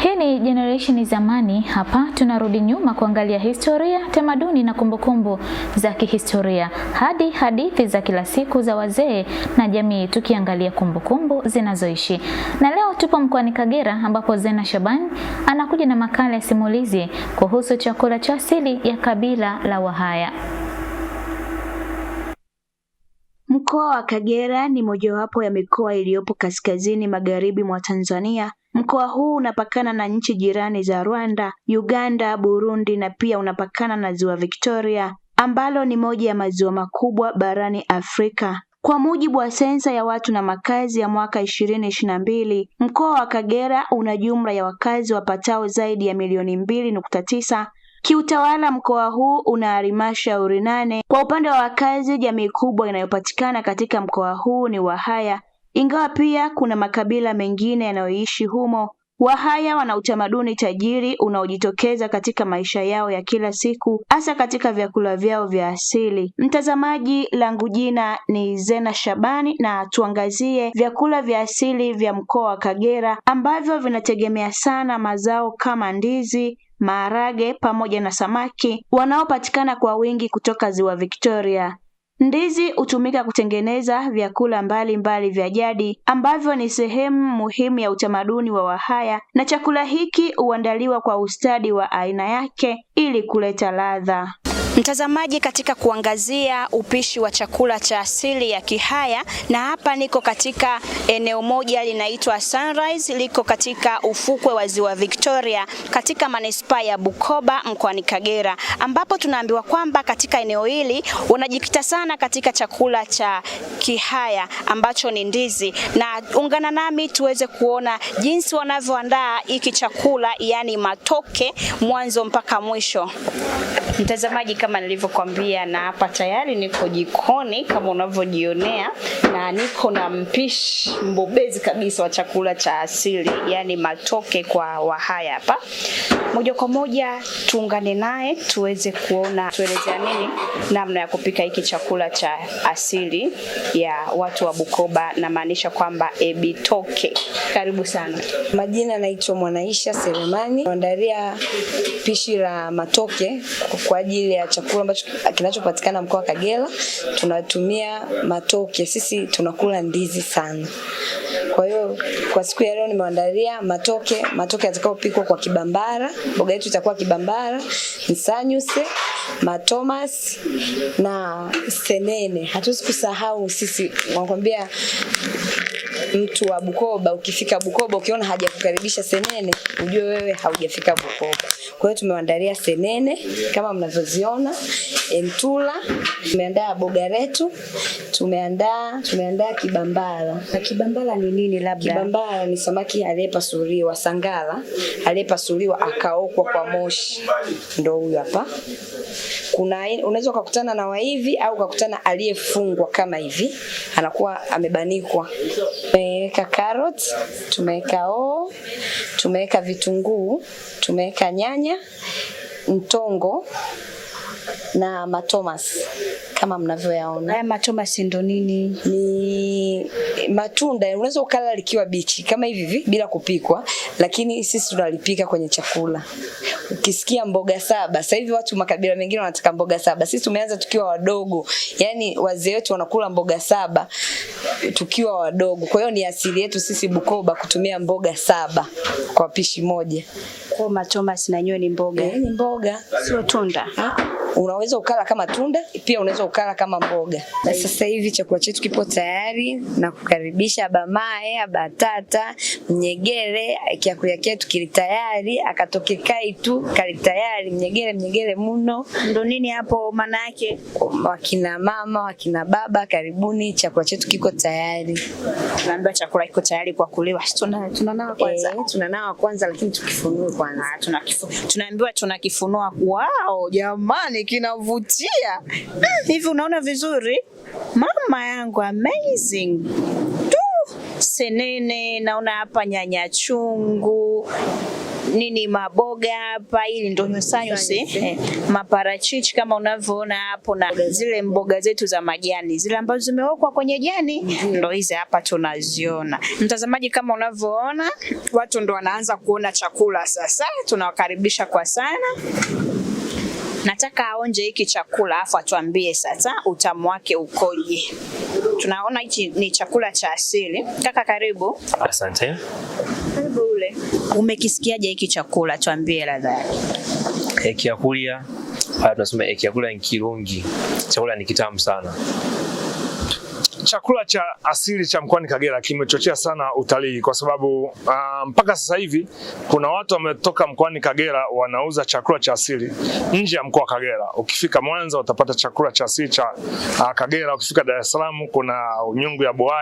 Hii ni Generation Zamani. Hapa tunarudi nyuma kuangalia historia, tamaduni na kumbukumbu za kihistoria hadi hadithi za kila siku za wazee na jamii, tukiangalia kumbukumbu zinazoishi. Na leo tupo mkoani Kagera ambapo Zena Shabani anakuja na makala ya simulizi kuhusu chakula cha asili ya kabila la Wahaya. Mkoa wa Kagera ni mojawapo ya mikoa iliyopo kaskazini magharibi mwa Tanzania. Mkoa huu unapakana na nchi jirani za Rwanda, Uganda, Burundi na pia unapakana na Ziwa Victoria ambalo ni moja ya maziwa makubwa barani Afrika. Kwa mujibu wa sensa ya watu na makazi ya mwaka 2022, mkoa wa Kagera una jumla ya wakazi wapatao zaidi ya milioni 2.9. Kiutawala mkoa huu una halmashauri 8. Kwa upande wa wakazi, jamii kubwa inayopatikana katika mkoa huu ni Wahaya, ingawa pia kuna makabila mengine yanayoishi humo. Wahaya wana utamaduni tajiri unaojitokeza katika maisha yao ya kila siku, hasa katika vyakula vyao vya asili. Mtazamaji, langu jina ni Zena Shabani na tuangazie vyakula vya asili vya mkoa wa Kagera ambavyo vinategemea sana mazao kama ndizi, maharage pamoja na samaki wanaopatikana kwa wingi kutoka Ziwa Victoria. Ndizi hutumika kutengeneza vyakula mbalimbali vya jadi ambavyo ni sehemu muhimu ya utamaduni wa Wahaya, na chakula hiki huandaliwa kwa ustadi wa aina yake ili kuleta ladha. Mtazamaji, katika kuangazia upishi wa chakula cha asili ya Kihaya, na hapa niko katika eneo moja linaitwa Sunrise, liko katika ufukwe wa Ziwa Victoria katika manispaa ya Bukoba mkoani Kagera, ambapo tunaambiwa kwamba katika eneo hili wanajikita sana katika chakula cha Kihaya ambacho ni ndizi, na ungana nami tuweze kuona jinsi wanavyoandaa hiki chakula, yani matoke, mwanzo mpaka mwisho. Mtazamaji, kama nilivyokuambia, na hapa tayari niko jikoni kama unavyojionea, na niko na mpishi mbobezi kabisa wa chakula cha asili, yani matoke kwa Wahaya hapa. Moja kwa moja tuungane naye tuweze kuona tuelezea nini namna ya kupika hiki chakula cha asili ya watu wa Bukoba, na maanisha kwamba ebitoke. Karibu sana. Majina naitwa Mwanaisha Selemani. Naandalia pishi la matoke kwa ajili ya chakula ambacho kinachopatikana mkoa wa Kagera. Tunatumia matoke, sisi tunakula ndizi sana. Kwa hiyo kwa siku ya leo nimeandalia matoke yatakayopikwa kwa kibambara. Mboga yetu itakuwa kibambara, nsanyuse, matomas na senene. Hatuwezi kusahau sisi, nakwambia mtu wa Bukoba, ukifika Bukoba ukiona hajakukaribisha senene, ujue wewe haujafika Bukoba. Kwa hiyo tumeandalia senene kama mnavyoziona, entula, tumeandaa boga letu, tumeandaa kibambara. Na kibambara ni nini labda? Kibambara ni samaki aliyepasuliwa, sangara aliyepasuliwa akaokwa kwa moshi. Ndio huyu hapa. Unaweza kukutana na waivi au kukutana aliyefungwa kama hivi, anakuwa amebanikwa. Tumeweka carrot, tumeweka hoho, tumeweka vitunguu, tumeweka nyanya, mtongo na matomas kama mnavyoyaona. Haya matomas ndo nini? Ni matunda, unaweza ukala likiwa bichi kama hivi bila kupikwa, lakini sisi tunalipika kwenye chakula. Ukisikia mboga saba, sasa hivi watu makabila mengine wanataka mboga saba. Sisi tumeanza tukiwa wadogo. Yaani wazee wetu wanakula mboga saba tukiwa wadogo. Kwa hiyo ni asili yetu sisi Bukoba kutumia mboga saba kwa pishi moja. Kwa matomas na nyo ni mboga. Ni mboga, sio tunda. Unaweza ukala kama tunda, pia unaweza ukala kama mboga. Na sasa hivi chakula chetu kipo tayari, na kukaribisha bamae, abatata, mnyegere, chakula chetu kili tayari, akatoke kai tu kali tayari, mnyegere muno. Ndo nini hapo maana yake? Wakina mama, wakina baba, karibuni, chakula chetu kiko tayari. Tunaambiwa chakula kiko tayari kwa kuliwa. Tunanawa kwanza. Tunanawa kwanza, lakini tukifunue kwanza. Tunaambiwa tunakifunua. Wow, jamani kinavutia. Hivi unaona vizuri? Mama yangu, amazing. Senene, naona hapa nyanya chungu. nini maboga hapa, ili ndo nyusi. Maparachichi kama unavyoona hapo, na zile mboga zetu za majani zile ambazo zimeokwa kwenye jani ndo hizi hapa tunaziona. Mtazamaji, kama unavyoona watu ndo wanaanza kuona chakula sasa. Tunawakaribisha kwa sana. Nataka aonje hiki chakula afu atuambie sasa utamu wake ukoje. Tunaona hichi ni chakula cha asili. Kaka, karibu. Asante. Karibu ule. Umekisikiaje hiki chakula? Tuambie ladha yake. Ekiakulia, haya tunasema ekiakulia ni kirungi. Chakula ni kitamu sana. Chakula cha asili cha mkoani Kagera kimechochea sana utalii kwa sababu mpaka sasa hivi kuna watu wametoka mkoani Kagera wanauza chakula cha asili nje ya mkoa wa Kagera. Ukifika Mwanza utapata chakula cha asili cha Kagera, ukifika Dar es Salaam kuna nyungu ya boaya.